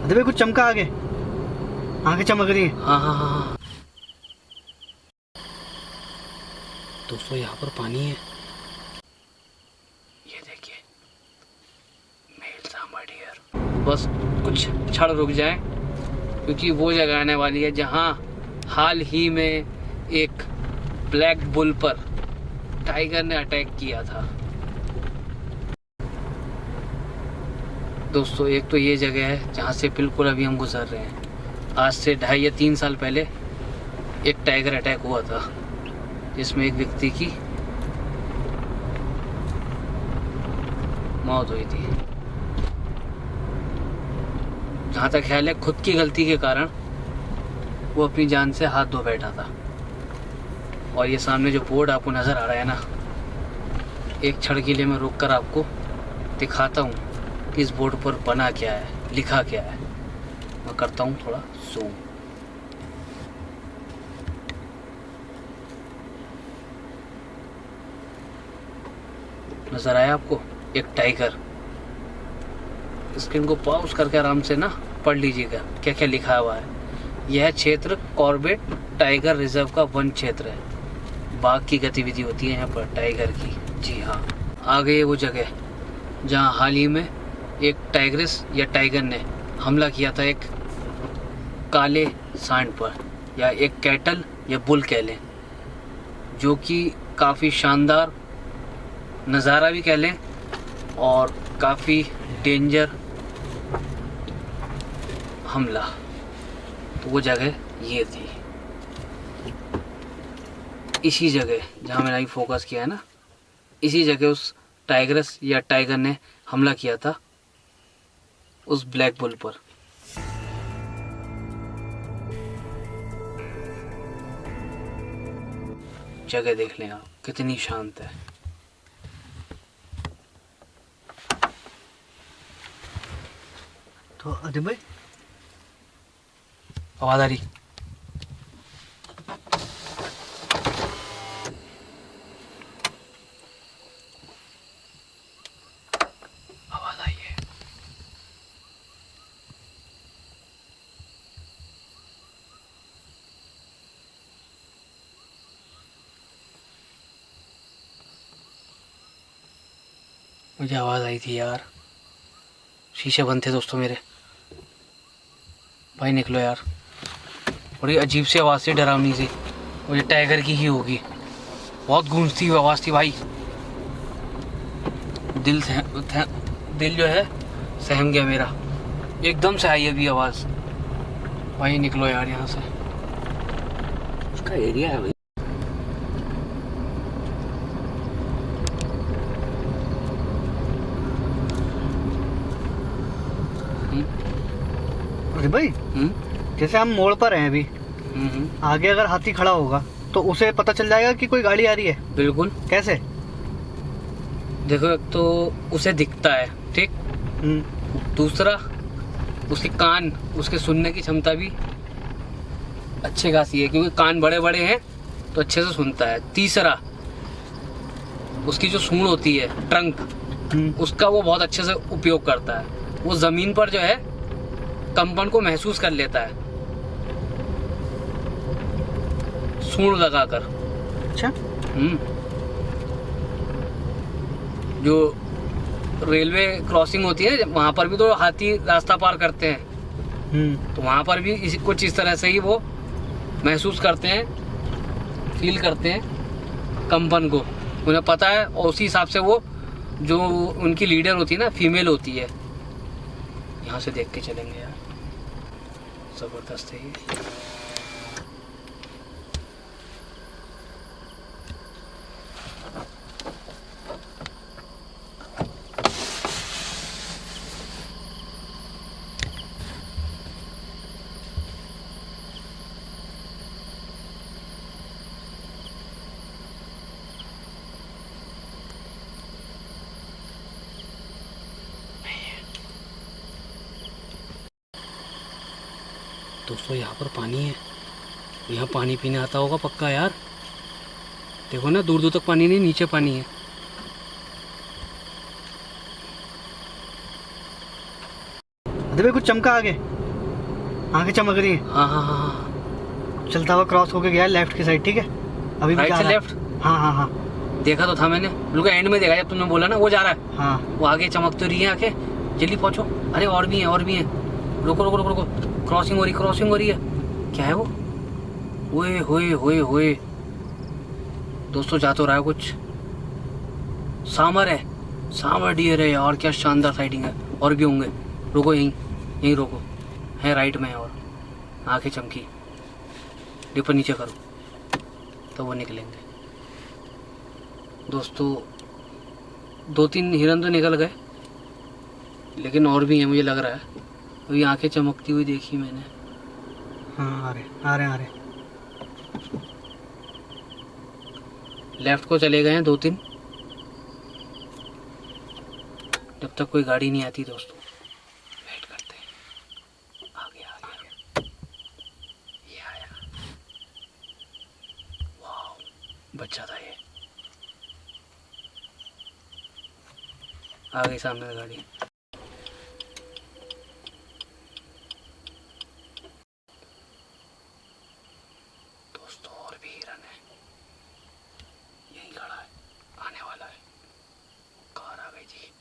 भाई कुछ चमका आगे, आगे चमक रही है। हाँ हाँ हाँ हाँ दोस्तों, यहाँ पर पानी है। ये देखिए, मेल सांबर डियर। बस कुछ क्षण रुक जाए, क्योंकि वो जगह आने वाली है जहाँ हाल ही में एक ब्लैक बुल पर टाइगर ने अटैक किया था। दोस्तों, एक तो ये जगह है जहाँ से बिल्कुल अभी हम गुजर रहे हैं। आज से 2.5 या 3 साल पहले एक टाइगर अटैक हुआ था, जिसमें एक व्यक्ति की मौत हुई थी। जहाँ तक ख्याल है, खुद की गलती के कारण वो अपनी जान से हाथ धो बैठा था। और ये सामने जो बोर्ड आपको नज़र आ रहा है ना, एक क्षण के लिए मैं रुक कर आपको दिखाता हूँ कि इस बोर्ड पर बना क्या है, लिखा क्या है। मैं करता हूँ थोड़ा जूम। नज़र आया आपको? एक टाइगर। स्क्रीन को पॉज करके आराम से ना पढ़ लीजिएगा क्या क्या लिखा हुआ है। यह क्षेत्र कॉर्बेट टाइगर रिजर्व का वन क्षेत्र है। बाघ की गतिविधि होती है यहाँ पर, टाइगर की। जी हाँ, आ गई है वो जगह जहाँ हाल ही में एक टाइग्रेस या टाइगर ने हमला किया था एक काले सांड पर, या एक कैटल या बुल कह लें, जो कि काफ़ी शानदार नज़ारा भी कह लें और काफ़ी डेंजर हमला। तो वो जगह ये थी, इसी जगह जहाँ मैंने अभी फोकस किया है ना, इसी जगह उस टाइग्रेस या टाइगर ने हमला किया था उस ब्लैक बुल पर। जगह देख लें आप, कितनी शांत है। तो अदीब भाई, आवाज आ रही? आवाज आई है। मुझे आवाज आई थी यार। शीशे बंद थे दोस्तों मेरे। भाई निकलो यार। बड़ी अजीब सी आवाज़ थी, डरावनी सी। और ये टाइगर की ही होगी। बहुत गूंजती हुई आवाज़ थी भाई। दिल जो है सहम गया मेरा। एकदम से आई अभी आवाज़। भाई निकलो यार यहाँ से। उसका एरिया है भाई। अदीब भाई, जैसे हम मोड़ पर हैं अभी, आगे अगर हाथी खड़ा होगा तो उसे पता चल जाएगा कि कोई गाड़ी आ रही है? बिल्कुल। कैसे? देखो, एक तो उसे दिखता है, ठीक। दूसरा, उसके कान, उसके सुनने की क्षमता भी अच्छी खासी है, क्योंकि कान बड़े बड़े हैं तो अच्छे से सुनता है। तीसरा, उसकी जो सूंड होती है, ट्रंक, उसका वो बहुत अच्छे से उपयोग करता है। वो जमीन पर जो है कंपन को महसूस कर लेता है सूंड लगाकर। अच्छा। जो रेलवे क्रॉसिंग होती है वहां पर भी तो हाथी रास्ता पार करते हैं, तो वहां पर भी कुछ इस तरह से ही वो महसूस करते हैं, फील करते हैं कंपन को। उन्हें पता है, और उसी हिसाब से वो जो उनकी लीडर होती है ना, फीमेल होती है। यहाँ से देख के चलेंगे यार, जबरदस्त है ये। दोस्तों, यहाँ पर पानी है। यहाँ पानी पीने आता होगा पक्का यार। देखो ना, दूर दूर तक पानी नहीं, नीचे पानी है। अदीब भाई कुछ चमका आगे, आंखें चमक रही है। हाँ हाँ हाँ हाँ। चलता हुआ क्रॉस होके गया लेफ्ट की साइड, ठीक है। अभी भी राइट जा से रहा है। लेफ्ट हाँ हाँ हाँ देखा तो था मैंने, बिल्कुल एंड में देखा जब तुमने बोला ना वो जा रहा है। हाँ। वो आगे चमक तो रही है आंखें, जल्दी पहुंचो। अरे और भी है, और भी है। रुको रुको रुको रुको, क्रॉसिंग हो रही, क्रॉसिंग हो रही है। क्या है वो? ओए होए होए होए दोस्तों, जा तो रहा है कुछ। सामर है, सामर डियर है यार, क्या शानदार साइडिंग है। और भी होंगे, रुको यहीं यहीं रोको। है राइट में है, और आंखें चमकी। डिपर नीचे करो तो वो निकलेंगे। दोस्तों 2-3 हिरन तो निकल गए, लेकिन और भी हैं मुझे लग रहा है। अभी आंखें चमकती हुई देखी मैंने। हाँ आ रहे आ रहे आ रहे। लेफ्ट को चले गए हैं 2-3, जब तक कोई गाड़ी नहीं आती दोस्तों वेट करते हैं। आ गया आ गया, ये आया। वाह बच्चा था ये। आ गई सामने गाड़ी। दोस्तों और भी हिरन है, यहीं खड़ा है, आने वाला है। कार आ गई जी।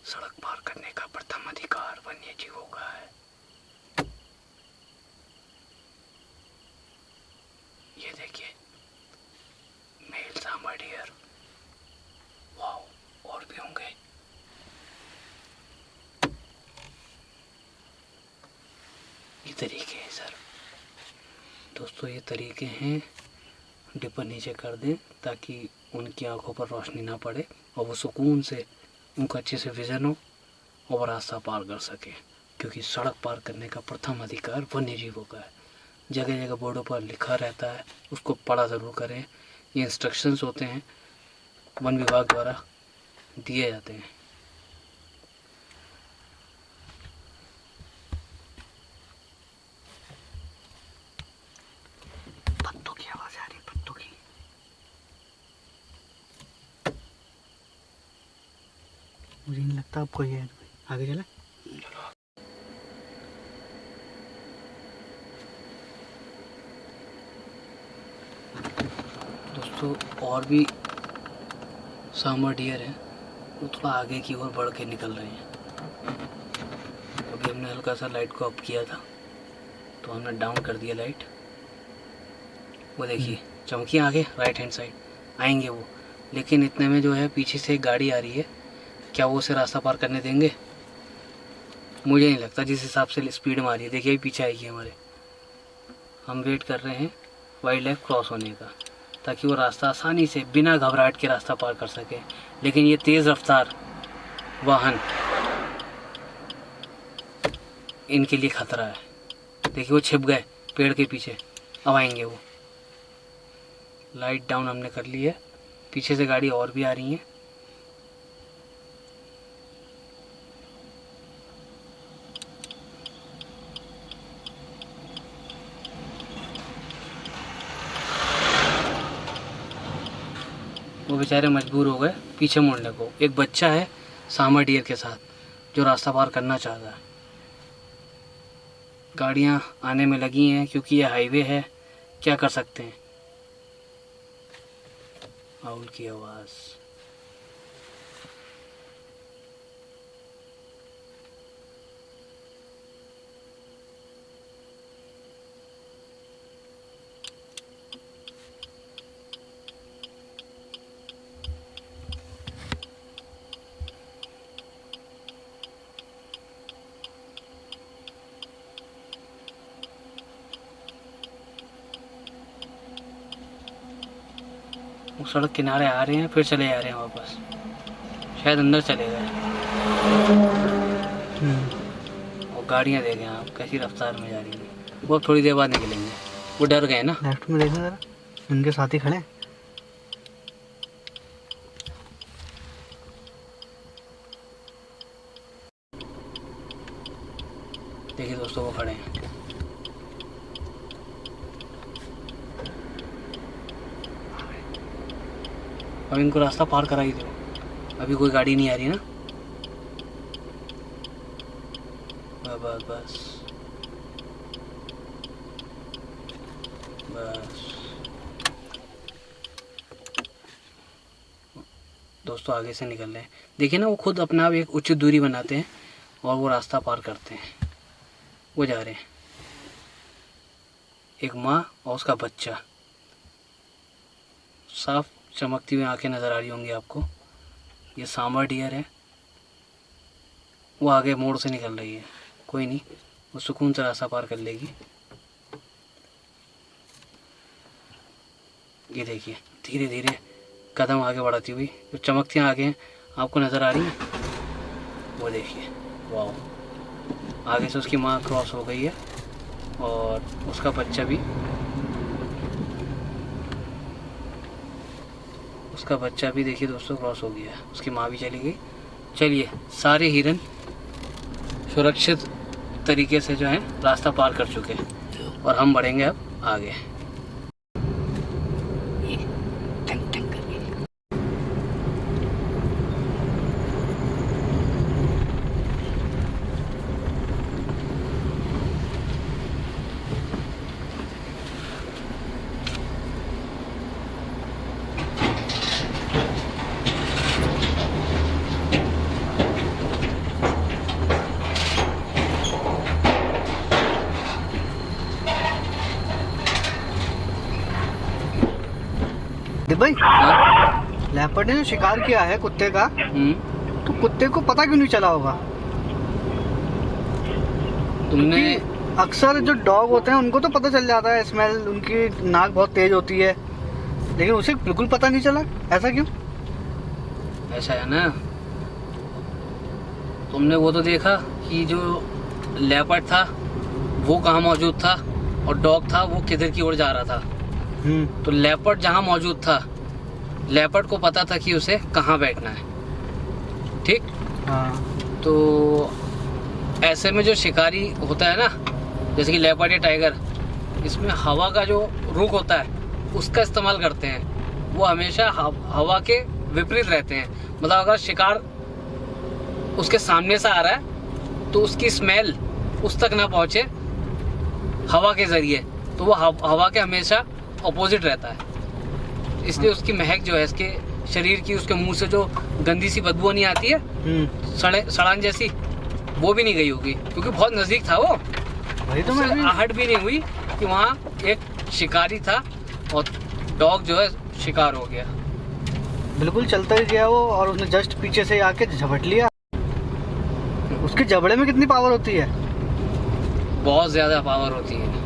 सड़क पार करने का प्रथम अधिकार वन्य जीवों का है। ये देखिए, मेल सामर डियर। वाह और भी होंगे। ये तरीके हैं सर। दोस्तों ये तरीके हैं, डिपर नीचे कर दें ताकि उनकी आंखों पर रोशनी ना पड़े और वो सुकून से, उनको अच्छे से विजन हो और रास्ता पार कर सके। क्योंकि सड़क पार करने का प्रथम अधिकार वन्य जीवों का है। जगह जगह बोर्डों पर लिखा रहता है, उसको पढ़ा ज़रूर करें। ये इंस्ट्रक्शंस होते हैं, वन विभाग द्वारा दिए जाते हैं। पत्तों की आवाज आ रही, पत्तों की। मुझे नहीं लगता अब कोई है। आगे चले। दोस्तों और भी सामर डियर हैं, वो थोड़ा आगे की ओर बढ़ के निकल रहे हैं। अभी हमने हल्का सा लाइट को अप किया था, तो हमने डाउन कर दिया लाइट। वो देखिए चमकी आगे राइट हैंड साइड आएंगे वो। लेकिन इतने में जो है पीछे से एक गाड़ी आ रही है, क्या वो उसे रास्ता पार करने देंगे? मुझे नहीं लगता, जिस हिसाब से स्पीड में आ रही है। देखिए पीछे आएगी हमारे। हम वेट कर रहे हैं वाइल्ड लाइफ क्रॉस होने का, ताकि वो रास्ता आसानी से बिना घबराहट के रास्ता पार कर सके। लेकिन ये तेज़ रफ्तार वाहन इनके लिए खतरा है। देखिए वो छिप गए पेड़ के पीछे, अब आएंगे वो। लाइट डाउन हमने कर ली है, पीछे से गाड़ी और भी आ रही है। वो बेचारे मजबूर हो गए पीछे मुड़ने को। एक बच्चा है सामर डियर के साथ जो रास्ता पार करना चाहता है। गाड़ियां आने में लगी हैं क्योंकि ये हाईवे है, क्या कर सकते हैं। आउल की आवाज़। वो सड़क किनारे आ रहे हैं, फिर चले जा रहे हैं वापस। शायद अंदर चले गए। और गाड़ियाँ देखें आप कैसी रफ्तार में जा रही हैं। वो थोड़ी देर बाद निकलेंगे, वो डर गए ना। लेफ्ट में देखो जरा, उनके साथ ही खड़े हैं। देखिए दोस्तों वो खड़े हैं। अब इनको रास्ता पार करा ही दो। अभी कोई गाड़ी नहीं आ रही ना। बस बस बस। दोस्तों आगे से निकल रहे हैं। देखिए ना, वो खुद अपना आप एक उचित दूरी बनाते हैं और वो रास्ता पार करते हैं। वो जा रहे हैं, एक माँ और उसका बच्चा। साफ चमकती हुई आंखें नज़र आ रही होंगी आपको। ये सांबर डियर है। वो आगे मोड़ से निकल रही है। कोई नहीं, वो सुकून से रास्ता पार कर लेगी। ये देखिए, धीरे धीरे कदम आगे बढ़ाती हुई जो चमकती आगे आपको नज़र आ रही है, वो देखिए। वाह, आगे से उसकी माँ क्रॉस हो गई है और उसका बच्चा भी। उसका बच्चा भी देखिए दोस्तों क्रॉस हो गया है। उसकी माँ भी चली गई। चलिए, सारे हिरन सुरक्षित तरीके से जो है रास्ता पार कर चुके हैं और हम बढ़ेंगे अब आगे। भाई, लेपर्ड ने जो शिकार किया है कुत्ते का, तो कुत्ते को पता क्यों नहीं चला होगा? तुमने अक्सर जो डॉग होते हैं उनको तो पता चल जाता है, स्मेल, उनकी नाक बहुत तेज होती है, लेकिन उसे बिल्कुल पता नहीं चला। ऐसा क्यों? ऐसा है ना, तुमने वो तो देखा कि जो लेपर्ड था वो कहाँ मौजूद था और डॉग था वो किधर की ओर जा रहा था। तो लेपर्ड जहाँ मौजूद था, लेपर्ड को पता था कि उसे कहाँ बैठना है। ठीक। हाँ। तो ऐसे में जो शिकारी होता है ना, जैसे कि लेपर्ड या टाइगर, इसमें हवा का जो रुख होता है उसका इस्तेमाल करते हैं। वो हमेशा हवा के विपरीत रहते हैं। मतलब अगर शिकार उसके सामने से आ रहा है तो उसकी स्मेल उस तक ना पहुंचे हवा के जरिए, तो वो हवा के हमेशा अपोजिट रहता है। इसलिए उसकी महक जो है, इसके शरीर की, उसके मुंह से जो गंदी सी बदबू नहीं आती है सड़ान जैसी, वो भी नहीं गई होगी क्योंकि बहुत नजदीक था वो। वही तो मैं आहट भी नहीं हुई कि वहाँ एक शिकारी था और डॉग जो है शिकार हो गया। बिल्कुल चलता ही गया वो और उसने जस्ट पीछे से आके झपट लिया। उसके जबड़े में कितनी पावर होती है? बहुत ज्यादा पावर होती है।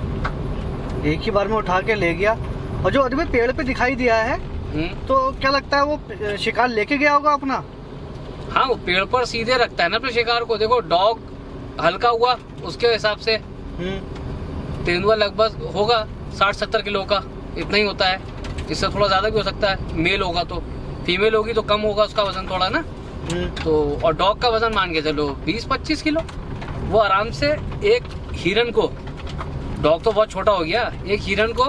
एक ही बार में उठा के ले गया। और जो अभी पेड़ पे दिखाई दिया है, तो क्या लगता है वो शिकार लेके गया होगा अपना? हाँ, वो पेड़ पर सीधे रखता है ना अपने शिकार को। देखो, डॉग हल्का हुआ उसके हिसाब से तेंदुआ लगभग होगा 60-70 किलो का, इतना ही होता है। इससे थोड़ा ज्यादा भी हो सकता है, मेल होगा तो। फीमेल होगी तो कम होगा उसका वजन थोड़ा ना। तो और डॉग का वजन मान के चलो 20-25 किलो। वो आराम से एक हिरन को, डॉग तो बहुत छोटा हो गया, एक हिरन को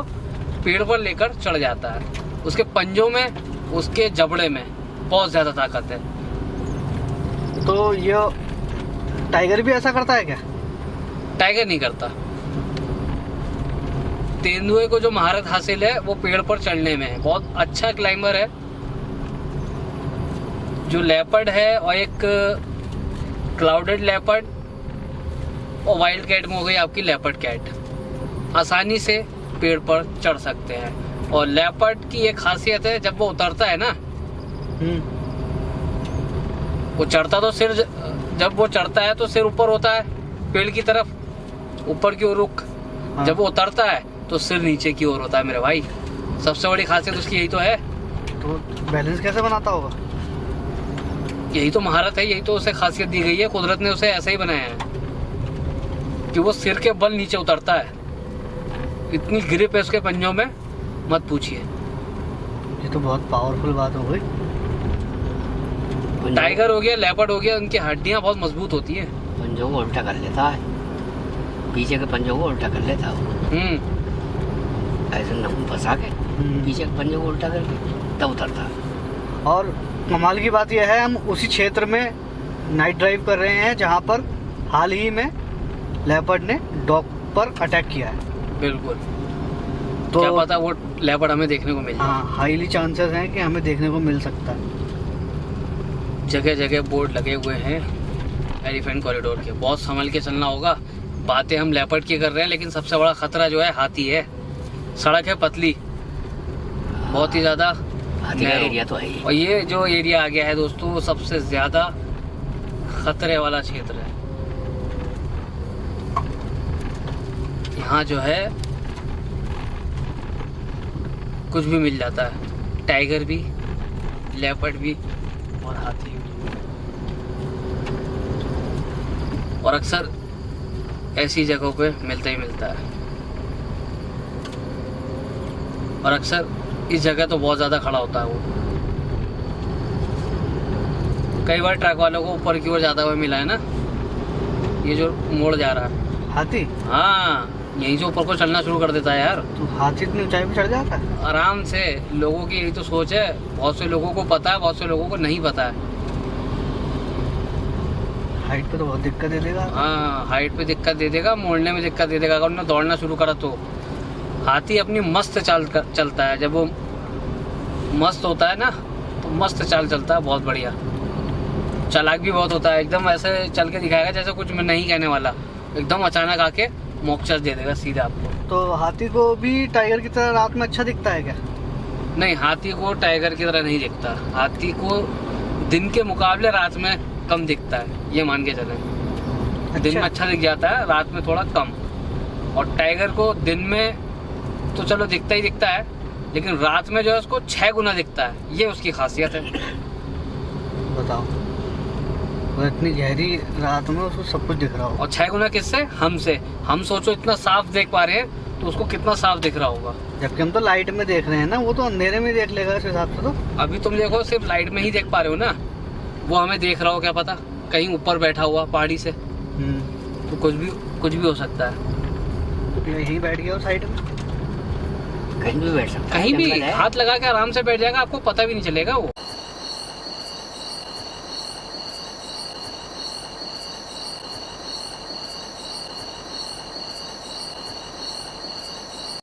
पेड़ पर लेकर चढ़ जाता है। उसके पंजों में, उसके जबड़े में बहुत ज्यादा ताकत है। तो ये टाइगर भी ऐसा करता है क्या? टाइगर नहीं करता। तेंदुए को जो महारत हासिल है वो पेड़ पर चढ़ने में है। बहुत अच्छा क्लाइंबर है। जो लेपर्ड है, और एक क्लाउडेड लेपर्ड और वाइल्ड कैट में हो गई आपकी लेपर्ड कैट, आसानी से पेड़ पर चढ़ सकते हैं। और लेपर्ड की एक खासियत है, जब वो उतरता है ना, वो चढ़ता तो सिर, जब वो चढ़ता है तो सिर ऊपर होता है पेड़ की तरफ, ऊपर की ओर रुख। जब वो उतरता है तो सिर नीचे की ओर होता है मेरे भाई। सबसे बड़ी खासियत उसकी यही तो है। तो बैलेंस कैसे बनाता होगा? यही तो महारत है, यही तो उसे खासियत दी गई है। कुदरत ने उसे ऐसा ही बनाया है कि वो सिर के बल नीचे उतरता है। इतनी ग्रिप है उसके पंजों में, मत पूछिए। ये तो बहुत पावरफुल बात हो गई। टाइगर हो गया, लेपर्ड हो गया, उनकी हड्डियां बहुत मजबूत होती है। पंजों को उल्टा कर लेता है, पीछे के पंजों को उल्टा कर लेता है। ऐसे नम फंसा के पीछे के पंजों को उल्टा करके तब उतरता है। और कमाल की बात यह है, हम उसी क्षेत्र में नाइट ड्राइव कर रहे हैं जहाँ पर हाल ही में लेपर्ड ने डॉग पर अटैक किया है। बिल्कुल। तो क्या पता वो लेपर्ड हमें देखने को मिल जाए। हाँ, हाईली चांसेस हैं कि हमें देखने को मिल सकता है। जगह जगह बोर्ड लगे हुए हैं एलिफेंट कॉरिडोर के, बहुत संभल के चलना होगा। बातें हम लेपर्ड की कर रहे हैं, लेकिन सबसे बड़ा खतरा जो है हाथी है। सड़क है पतली, बहुत ही ज्यादा हाथी का narrow। एरिया तो है ही। और ये जो एरिया आ गया है दोस्तों, वो सबसे ज्यादा खतरे वाला क्षेत्र है। यहाँ जो है कुछ भी मिल जाता है, टाइगर भी, लेपर्ड भी और हाथी भी। और अक्सर ऐसी जगहों पे मिलता ही मिलता है। और अक्सर इस जगह तो बहुत ज़्यादा खड़ा होता है वो। कई बार ट्रक वालों को ऊपर की ओर जाता हुआ मिला है ना, ये जो मोड़ जा रहा है। हाथी? हाँ, यहीं से ऊपर को चलना शुरू कर देता है यार। तो हाथी इतनी ऊंचाई पे चढ़ जाता है? आराम से। लोगों की यही तो सोच है, बहुत से लोगों को पता है, बहुत से लोगों को नहीं पता है। हाइट पे तो बहुत दिक्कत दे देगा। हाँ, हाइट पे दिक्कत दे देगा, मोड़ने में दिक्कत दे देगा। अगर उन्होंने दौड़ना शुरू करा तो हाथी अपनी मस्त चाल चलता है। जब वो मस्त होता है ना, तो मस्त चाल चलता है, बहुत बढ़िया। चालाक भी बहुत होता है, एकदम ऐसे चल के दिखाएगा जैसे कुछ मैं नहीं कहने वाला, एकदम अचानक आके मोक्ष दे देगा सीधे आपको। तो हाथी को भी टाइगर की तरह रात में अच्छा दिखता है क्या? नहीं, हाथी को टाइगर की तरह नहीं दिखता। हाथी को दिन के मुकाबले रात में कम दिखता है, ये मान के चले। दिन में अच्छा दिख जाता है, रात में थोड़ा कम। और टाइगर को दिन में तो चलो दिखता ही दिखता है, लेकिन रात में जो है उसको 6 गुना दिखता है, ये उसकी खासियत है। बताओ, वो इतनी गहरी रात में उसको सब कुछ दिख रहा हो। और 6 गुना किससे? हमसे। हम सोचो इतना साफ देख पा रहे हैं, तो उसको कितना साफ दिख रहा होगा। जबकि हम तो लाइट में देख रहे हैं ना, वो तो अंधेरे में देख लेगा इस हिसाब से। तो अभी तुम देखो सिर्फ लाइट में ही देख पा रहे हो ना, वो हमें देख रहा हो क्या पता, कहीं ऊपर बैठा हुआ पहाड़ी से, तो कुछ भी हो सकता है। यहीं बैठ गया साइड में, कहीं भी बैठ सकता है। कहीं भी जंगल है। हाथ लगा के आराम से बैठ जाएगा, आपको पता भी नहीं चलेगा वो।